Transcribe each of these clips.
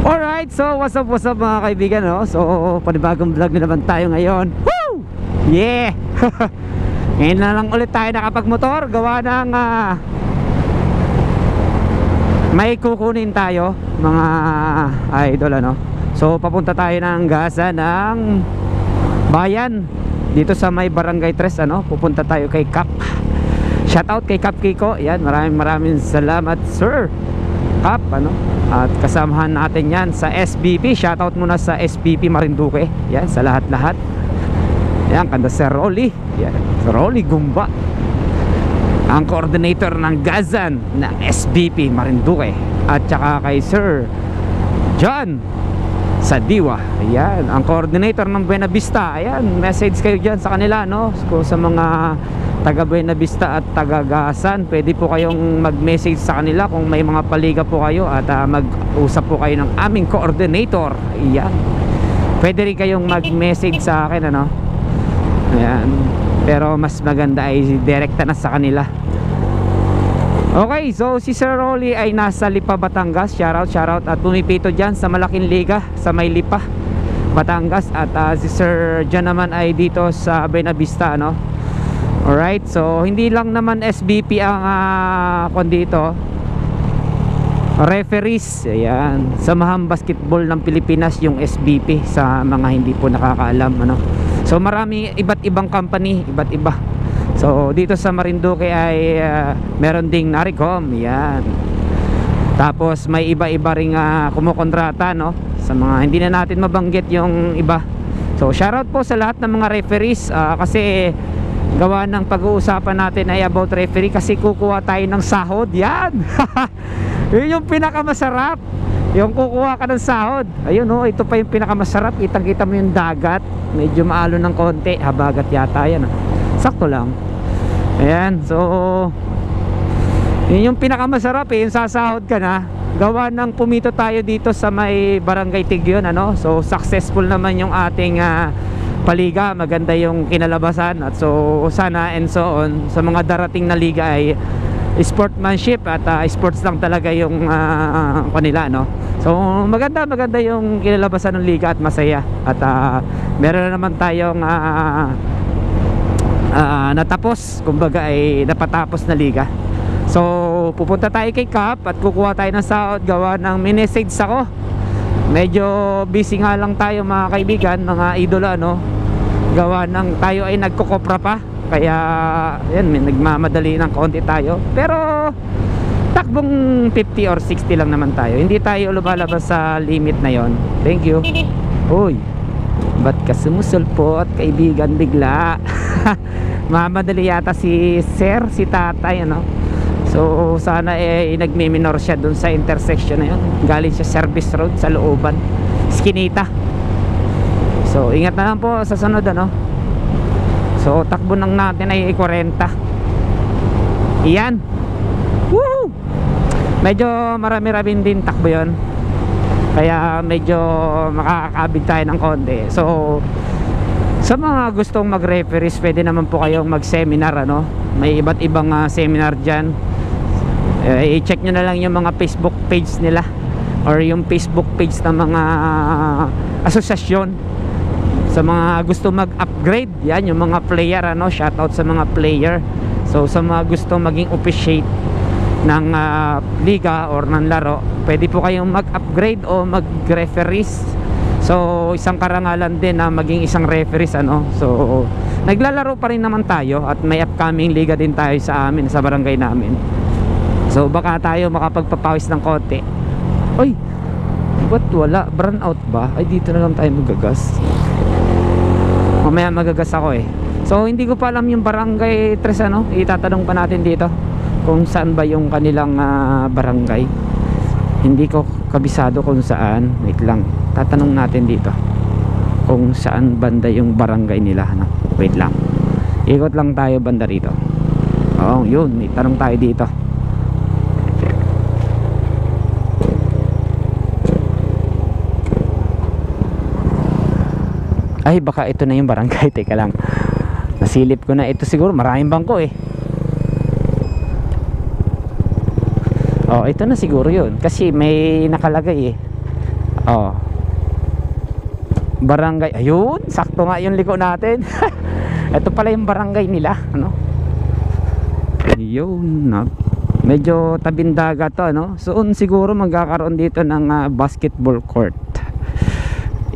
Alright, so what's up mga kaibigan, no? So panibagong vlog na naman tayo ngayon. Woo! Yeah! Ngayon na lang ulit tayo nakapagmotor. Gawa ng may kukunin tayo mga idol, ano? So papunta tayo ng gasa ng bayan dito sa may Barangay 3, ano? Pupunta tayo kay Cap. Shout out kay Cap Kiko. Yan, maraming salamat, sir Cap, ano? At kasamahan natin yan sa SBP. Shoutout muna sa SBP Marinduque. Yan, sa lahat-lahat. Yan, kanda Sir Rolly. Yan, Sir Rolly Gumba, ang coordinator ng Gazan ng SBP Marinduque. At saka kay Sir John Sadiwa. Ayan, ang coordinator ng Buena Vista. Ayan, message kayo dyan sa kanila, no? So, sa mga taga Buena Vista at taga Gasan, pwede po kayong mag-message sa kanila kung may mga paliga po kayo. At mag-usap po kayo ng aming coordinator. Ayan, pwede rin kayong mag-message sa akin, ano? Ayan, pero mas maganda ay direkta na sa kanila. Okay, so si Sir Rolly ay nasa Lipa, Batangas. Shoutout at pumipito dyan sa malaking liga sa may Lipa, Batangas. At si Sir John naman ay dito sa Buena Vista, no? Alright, so hindi lang naman SBP ang dito, referees. Ayan, Samahang Basketball ng Pilipinas yung SBP, sa mga hindi po nakakaalam, ano? So marami iba't ibang company, iba't iba. So dito sa Marinduque ay meron ding Naricom, yan. Tapos may iba-iba ring kumukontrata, no? Sa mga hindi na natin mabanggit yung iba. So shoutout po sa lahat ng mga referees, kasi gawa ng pag-uusapan natin ay about referee, kasi kukuha tayo ng sahod. Yan. Yun yung pinakamasarap, yung kukuha ka ng sahod. Ayun, oh, ito pa yung pinakamasarap. Kitang-kita mo yung dagat, medyo maalo ng konti, habagat yata yan, sakto lang. Ayan, so yun yung pinakamasarap, yung sasahod ka na. Gawa ng pumito tayo dito sa may Barangay Tigyon, ano? So successful naman yung ating paliga, maganda yung kinalabasan. At so sana and so on, sa mga darating na liga ay sportsmanship at sports lang talaga yung kanila, no? So maganda yung kinalabasan ng liga at masaya. At meron na naman tayong natapos, kumbaga ay napatapos na liga. So pupunta tayo kay Cap at kukuha tayo ng sahod. Gawa ng minessage ako, medyo busy nga lang tayo mga kaibigan, mga idola, no? Gawa ng tayo ay nagkukopra pa, kaya yan, nagmamadali ng konti tayo. Pero takbong 50 or 60 lang naman tayo, hindi tayo lumalabas sa limit na yon. Thank you. Uy, ba't ka sumusulpot, kaibigan, bigla? Mamadali yata si sir, si tatay, ano? So sana nagmi-minor siya dun sa intersection na yun. Galing siya service road sa looban, Skinita. So ingat na lang po sa sunod, ano? So takbo nang natin ay 40. Iyan. Woo! Medyo marami-rami din takbo yon, kaya medyo makakabig tayo ng konti. So sa mga gustong mag-referees, pwede naman po kayong mag-seminar, ano? May iba't ibang seminar dyan. I-check nyo na lang yung mga Facebook page nila or yung Facebook page ng mga asosasyon. Sa mga gusto mag-upgrade, yan, yung mga player, ano? Shoutout sa mga player. So sa mga gustong maging officiate ng liga or ng laro, pwede po kayong mag-upgrade o mag-referees. So isang karangalan din na maging isang referees, ano? So naglalaro pa rin naman tayo at may upcoming liga din tayo sa amin, sa barangay namin. So baka tayo makapagpapawis ng konti. Uy, ba't wala? Burn out ba? Ay, dito na lang tayo magagas. Mamaya magagas ako eh. So hindi ko pa alam yung Barangay 3, ano? Itatanong pa natin dito kung saan ba yung kanilang barangay. Hindi ko kabisado kung saan. Wait lang, tatanong natin dito kung saan banda yung barangay nila, ano? Wait lang, ikot lang tayo banda rito. Oh, yun, may tanong tayo dito. Ay, baka ito na yung barangay. Teka lang, nasilip ko na. Ito siguro, maraming bangko eh. Oh, ito na siguro yun, kasi may nakalagay eh. Oh. Barangay. Ayun, sakto nga yung liko natin. Ito pala yung barangay nila, ano? Ayun, medyo tabing dagat to, ano? Soon siguro magkakaroon dito ng basketball court.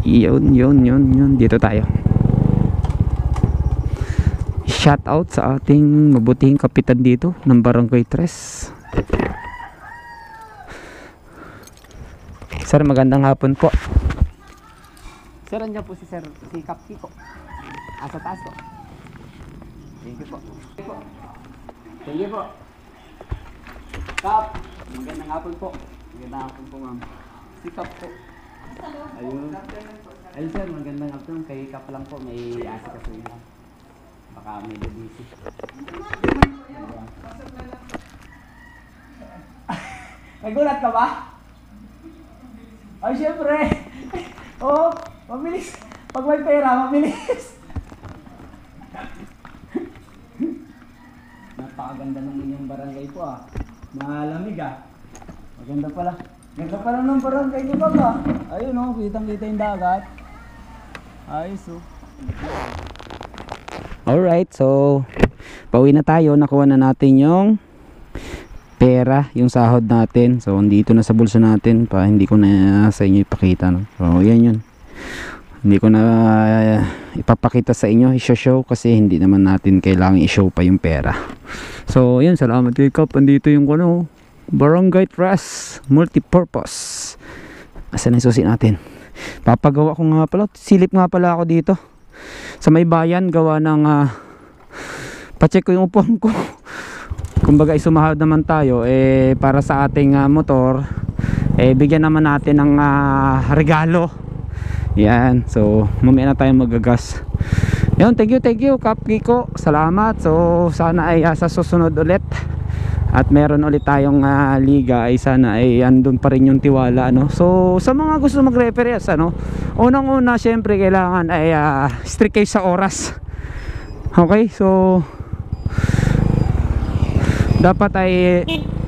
Yun. Dito tayo. Shout out sa ating mabuting kapitan dito ng Barangay 3. Sir, magandang hapon po. Sir, andyan po si Sir, si Kap Kiko. Sa taas po. Thank you po. Thank you po. Kap, magandang hapon po. Magandang hapon po, ma'am. Si Kap po. Ayun. Ayun sir, magandang hapon. Kay Kap lang po, may asa kasi yun. Baka medyo busy. Nagulat ka ba? Ay, syempre. Oo, mabilis. Pag may pera, mabilis. Napakaganda ng inyong barangay po ah. Malamig ah. Maganda pala. Ganda pala ng barangay ko ba? Ayun oh, kitang-kita yung dagat. Ayos oh. Alright, so pauwi na tayo. Nakuha na natin yung pera, yung sahod natin. So andito na sa bulsa natin pa, hindi ko na sa inyo ipakita, no? So yan yun, hindi ko na ipapakita sa inyo, i-show kasi hindi naman natin kailangan i-show pa yung pera. So yun, salamat kay Kap. Andito yung ano, Barangay Trust Multipurpose. Asan na yung susi natin? Papagawa ko nga pala, silip nga pala ako dito sa may bayan, gawa ng pacheck ko yung upuan ko. Kumbaga isumahod naman tayo para sa ating motor, bigyan naman natin ng regalo. Yan, so mamaya na tayo magagas. Yun, thank you Kap Kiko, salamat. So sana ay sa susunod ulit at meron ulit tayong liga, ay sana ay andun pa rin yung tiwala, ano? So sa mga gusto mag-reference, ano, unang-una syempre kailangan ay strict kayo sa oras. Okay, so dapat ay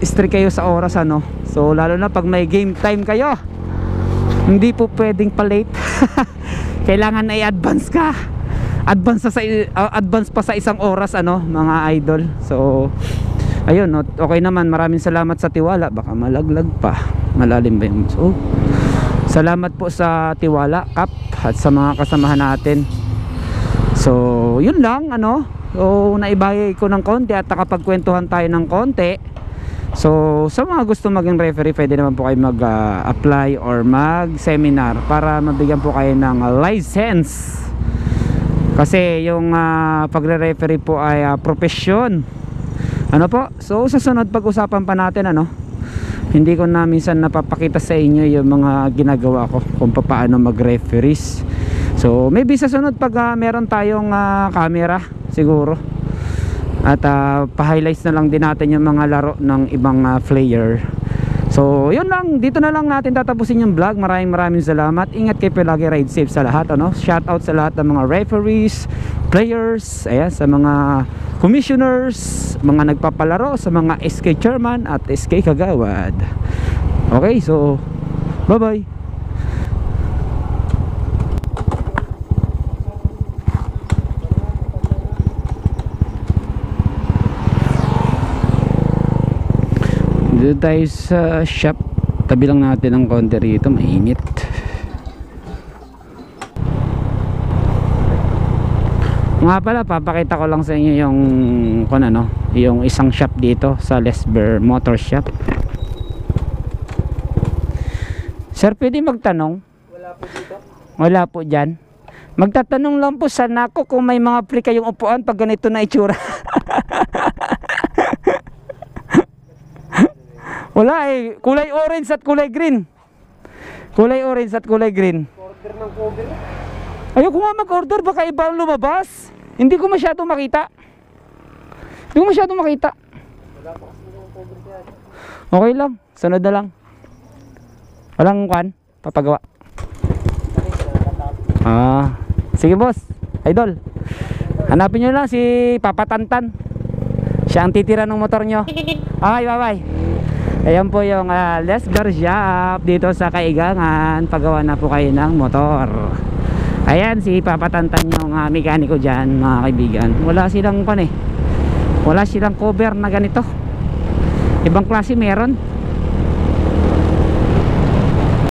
strict kayo sa oras, ano. So lalo na pag may game time kayo, hindi po pwedeng pa-late. Kailangan ay advance ka. Advance pa sa isang oras, ano, mga idol. So ayun, okay naman. Maraming salamat sa tiwala. Baka malaglag pa. Malalim ba yung... So salamat po sa tiwala, Kap, at sa mga kasamahan natin. So yun lang, ano. So naibahagi ko ng konti at nakapagkwentuhan tayo ng konti. So sa mga gusto maging referee, pwede naman po kayo mag-apply or mag-seminar para mabigyan po kayo ng license. Kasi yung pagre-referee po ay profesyon. Ano po? So sa sunod pag-usapan pa natin, ano. Hindi ko na minsan napapakita sa inyo yung mga ginagawa ko kung paano mag-referees. So maybe sa sunod pag meron tayong camera siguro, at pa-highlights na lang din natin yung mga laro ng ibang player. So yun lang, dito na lang natin tatapusin yung vlog. Maraming salamat. Ingat kayo palagi, ride safe sa lahat, ano. Shout out sa lahat ng mga referees, players, ayan, sa mga commissioners, mga nagpapalaro, sa mga SK chairman at SK kagawad. Okay, so bye bye. Dito tayo sa shop. Tabi lang natin ng konti rito, mainit. Nga pala, papakita ko lang sa inyo yung kung ano, yung isang shop dito sa Lesber Motor Shop. Sir, pwede magtanong? Wala po dito. Wala po dyan. Magtatanong lang po sana ako kung may mga free kayong upuan pag ganito na itsura. Wala eh, kulay orange at kulay green. Kulay orange at kulay green. Order ng cover. Ayoko nga mag-order, baka iba ang lumabas. Hindi ko masyado makita. Hindi ko masyado makita. Wala pa kasi ng cover dyan. Okay lang, sunod na lang. Walang kwan, papagawa. Sige boss, idol. Hanapin nyo lang si Papa Tantan. Siya ang titira ng motor nyo. Okay, bye bye. Ayan po yung Les Garcia dito sa Kaigangan. Pagawa na po kayo ng motor. Ayan si Papatantan yung mekaniko dyan mga kaibigan. Wala silang wala silang cover na ganito. Ibang klase meron.